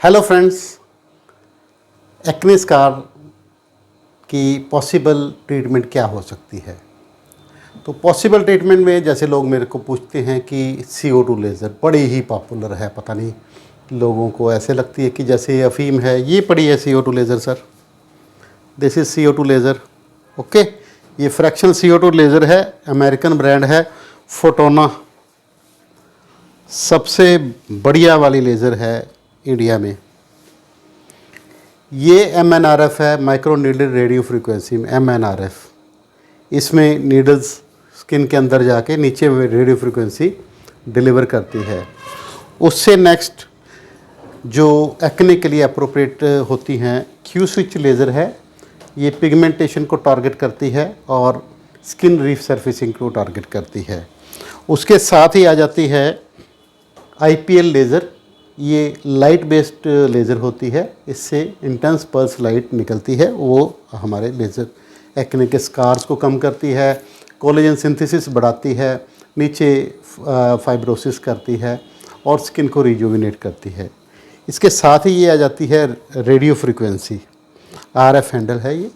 Hello friends, acne scar की possible treatment क्या हो सकती है। तो पॉसिबल ट्रीटमेंट में जैसे लोग मेरे को पूछते हैं कि CO2 लेज़र बड़ी ही पॉपुलर है। पता नहीं लोगों को ऐसे लगती है कि जैसे ये अफीम है। ये पड़ी है CO2 laser sir, this is CO2 laser. Okay, ये फ्रैक्शनल CO2 लेज़र है, अमेरिकन ब्रांड है फोटोना। सबसे बढ़िया वाली लेज़र है इंडिया में। ये MNRF है, माइक्रो नीडल रेडियो फ्रीक्वेंसी में MNRF। इसमें नीडल्स स्किन के अंदर जाके नीचे रेडियो फ्रीक्वेंसी डिलीवर करती है। उससे नेक्स्ट जो एक्ने के लिए अप्रोप्रिएट होती हैं Q स्विच लेज़र है। ये पिगमेंटेशन को टारगेट करती है और स्किन रीसर्फेसिंग को टारगेट करती है। उसके साथ ही आ जाती है IPL लेज़र। ये लाइट बेस्ड लेज़र होती है, इससे इंटेंस पल्स लाइट निकलती है। वो हमारे लेज़र एक्ने के स्कार्स को कम करती है, कोलेजन सिंथेसिस बढ़ाती है, नीचे फाइब्रोसिस करती है और स्किन को रिजुविनेट करती है। इसके साथ ही ये आ जाती है रेडियो फ्रीक्वेंसी। RF हैंडल है, ये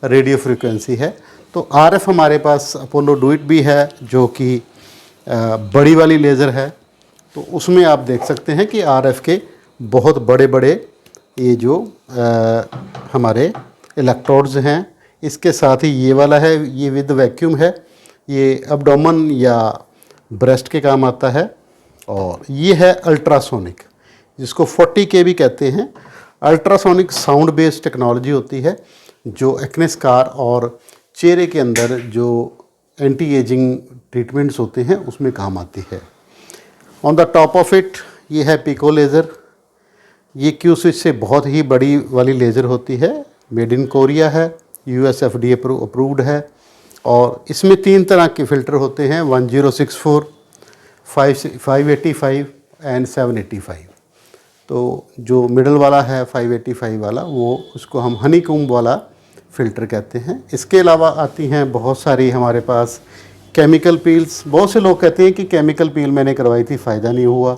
रेडियो फ्रीक्वेंसी है। तो RF हमारे पास अपोलो डुइट भी है जो कि बड़ी वाली लेज़र है। तो उसमें आप देख सकते हैं कि RF के बहुत बड़े बड़े ये जो हमारे इलेक्ट्रोड्स हैं। इसके साथ ही ये वाला है, ये विद वैक्यूम है। ये एब्डोमेन या ब्रेस्ट के काम आता है। और ये है अल्ट्रासोनिक, जिसको 40K भी कहते हैं। अल्ट्रासोनिक साउंड बेस्ड टेक्नोलॉजी होती है जो एक्ने स्कार और चेहरे के अंदर जो एंटी एजिंग ट्रीटमेंट्स होते हैं उसमें काम आती है। On the top of it ये है पिको लेज़र। ये Q स्विच से बहुत ही बड़ी वाली लेज़र होती है, मेड इन कोरिया है, US FDA अप्रूव्ड है। और इसमें 3 तरह के फ़िल्टर होते हैं, 1064, 585 एंड 785। तो जो मिडल वाला है 585 वाला, वो उसको हम हनीकॉम्ब वाला फ़िल्टर कहते हैं। इसके अलावा आती हैं बहुत सारी हमारे पास केमिकल पील्स। बहुत से लोग कहते हैं कि केमिकल पील मैंने करवाई थी, फ़ायदा नहीं हुआ।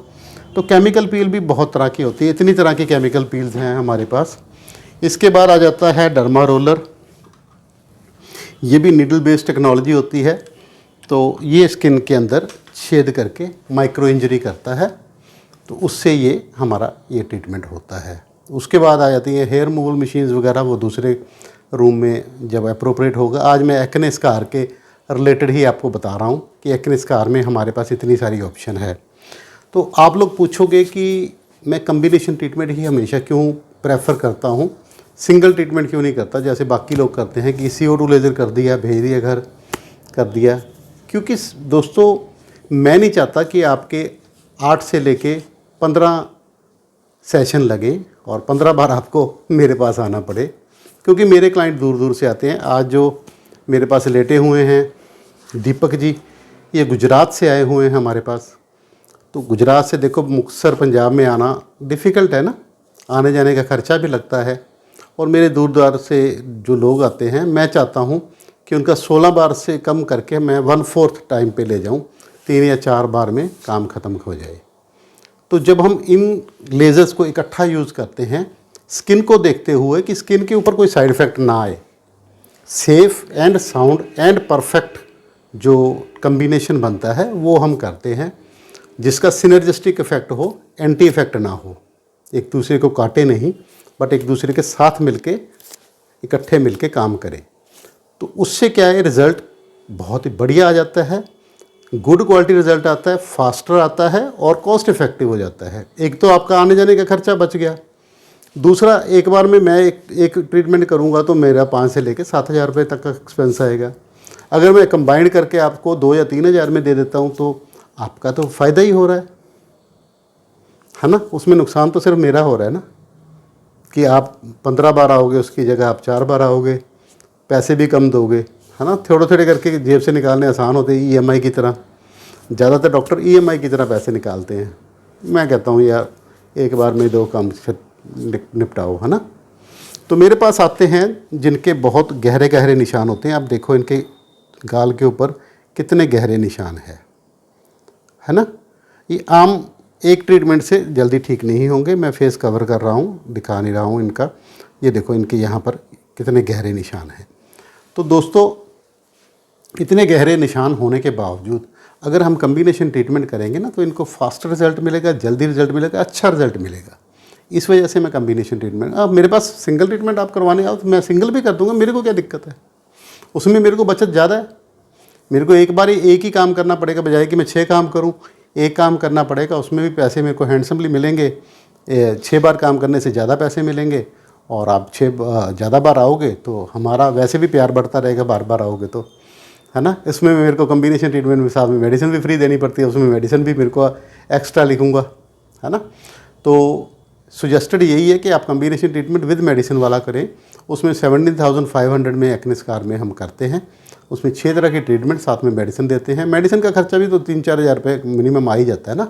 तो केमिकल पील भी बहुत तरह की होती है, इतनी तरह की केमिकल पील्स हैं हमारे पास। इसके बाद आ जाता है डर्मा रोलर। ये भी नीडल बेस्ड टेक्नोलॉजी होती है। तो ये स्किन के अंदर छेद करके माइक्रो इंजरी करता है, तो उससे ये हमारा ये ट्रीटमेंट होता है। उसके बाद आ जाती है हेयर रिमूवल मशीन्स वगैरह, वो दूसरे रूम में जब अप्रोप्रिएट होगा। आज मैं एक्ने स्कार के रिलेटेड ही आपको बता रहा हूँ कि एक्ने स्कार में हमारे पास इतनी सारी ऑप्शन है। तो आप लोग पूछोगे कि मैं कम्बिनेशन ट्रीटमेंट ही हमेशा क्यों प्रेफर करता हूँ, सिंगल ट्रीटमेंट क्यों नहीं करता जैसे बाकी लोग करते हैं कि CO2 लेज़र कर दिया, भेज दिया घर, कर दिया। क्योंकि दोस्तों मैं नहीं चाहता कि आपके 8 से लेके 15 सेशन लगे और 15 बार आपको मेरे पास आना पड़े, क्योंकि मेरे क्लाइंट दूर दूर से आते हैं। आज जो मेरे पास लेटे हुए हैं दीपक जी, ये गुजरात से आए हुए हैं हमारे पास। तो गुजरात से देखो मुक्तसर पंजाब में आना डिफ़िकल्ट है ना, आने जाने का खर्चा भी लगता है। और मेरे दूर दराज से जो लोग आते हैं, मैं चाहता हूँ कि उनका 16 बार से कम करके मैं 1/4 टाइम पे ले जाऊँ, 3 या 4 बार में काम ख़त्म हो जाए। तो जब हम इन लेज़र्स को इकट्ठा यूज़ करते हैं, स्किन को देखते हुए कि स्किन के ऊपर कोई साइड इफ़ेक्ट ना आए, safe and sound and perfect जो कम्बिनेशन बनता है वो हम करते हैं, जिसका सिनर्जिस्टिक इफ़ेक्ट हो, एंटी इफ़ेक्ट ना हो, एक दूसरे को काटे नहीं, बट एक दूसरे के साथ मिलके इकट्ठे मिलके काम करें। तो उससे क्या है, रिज़ल्ट बहुत ही बढ़िया आ जाता है, गुड क्वालिटी रिज़ल्ट आता है, फास्टर आता है और कॉस्ट इफ़ेक्टिव हो जाता है। एक तो आपका आने जाने का खर्चा बच गया, दूसरा एक बार में मैं एक ट्रीटमेंट करूंगा तो मेरा 5 से लेकर 7,000 रुपये तक का एक्सपेंस आएगा। अगर मैं कंबाइंड करके आपको 2 या 3,000 में दे देता हूं तो आपका तो फ़ायदा ही हो रहा है ना। उसमें नुकसान तो सिर्फ मेरा हो रहा है ना, कि आप 15 बार आओगे उसकी जगह आप 4 बार आओगे, पैसे भी कम दोगे, है ना। थोड़े थोड़े करके जेब से निकालने आसान होते हैं, EMI की तरह। ज़्यादातर डॉक्टर EMI की तरह पैसे निकालते हैं। मैं कहता हूँ यार एक बार में 2 काम निपटाओ, है ना। तो मेरे पास आते हैं जिनके बहुत गहरे गहरे निशान होते हैं। आप देखो इनके गाल के ऊपर कितने गहरे निशान है ना। ये आम एक ट्रीटमेंट से जल्दी ठीक नहीं होंगे। मैं फेस कवर कर रहा हूँ, दिखा नहीं रहा हूँ इनका। ये देखो इनके यहाँ पर कितने गहरे निशान हैं। तो दोस्तों, इतने गहरे निशान होने के बावजूद अगर हम कम्बिनेशन ट्रीटमेंट करेंगे ना, तो इनको फास्ट रिजल्ट मिलेगा, जल्दी रिजल्ट मिलेगा, अच्छा रिजल्ट मिलेगा। इस वजह से मैं कम्बिनेशन ट्रीटमेंट, अब मेरे पास सिंगल ट्रीटमेंट आप करवाने आओ तो मैं सिंगल भी कर दूंगा, मेरे को क्या दिक्कत है, उसमें मेरे को बचत ज़्यादा है। मेरे को एक बार एक ही काम करना पड़ेगा, बजाय कि मैं 6 काम करूं, एक काम करना पड़ेगा, उसमें भी पैसे मेरे को हैंडसमली मिलेंगे। 6 बार काम करने से ज़्यादा पैसे मिलेंगे, और आप 6 ज़्यादा बार आओगे तो हमारा वैसे भी प्यार बढ़ता रहेगा, बार बार आओगे तो, है ना। इसमें मेरे को कम्बिनेशन ट्रीटमेंट में साथ में मेडिसिन भी फ्री देनी पड़ती है, उसमें मेडिसिन भी मेरे को एक्स्ट्रा लिखूँगा, है ना। तो सजेस्टेड यही है कि आप कम्बिनेशन ट्रीटमेंट विद मेडिसिन वाला करें। उसमें 17,500 में एक्ने स्कार में हम करते हैं। उसमें 6 तरह के ट्रीटमेंट साथ में मेडिसिन देते हैं। मेडिसिन का खर्चा भी तो 3-4 हज़ार रुपये मिनिमम आ ही जाता है ना।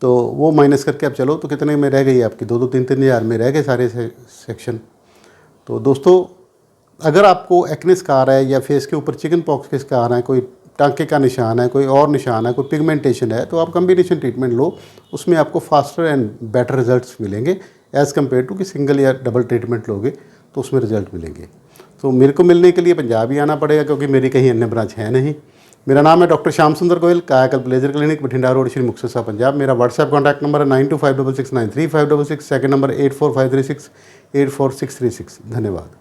तो वो माइनस करके आप चलो तो कितने में रह गई आपकी, 2-3 हज़ार में रह गए सारे सेक्शन। तो दोस्तों, अगर आपको एक्ने स्कार है, या फेस के ऊपर चिकन पॉक्स के स्कार हैं, कोई टांके का निशान है, कोई और निशान है, कोई पिगमेंटेशन है, तो आप कम्बिनेशन ट्रीटमेंट लो। उसमें आपको फास्टर एंड बेटर रिजल्ट्स मिलेंगे एज़ कम्पेयर टू कि सिंगल या डबल ट्रीटमेंट लोगे तो उसमें रिजल्ट मिलेंगे। तो मेरे को मिलने के लिए पंजाब ही आना पड़ेगा, क्योंकि मेरी कहीं अन्य ब्रांच है नहीं। मेरा नाम है doctor Shyam Sundar Goyal, Kayakalp laser clinic, Bathinda road, Shri Muktsar Sahib, Punjab. मेरा व्हाट्सएप कॉन्टैक्ट नंबर है 9256693566, सेकंड नंबर 84536 84636। धन्यवाद।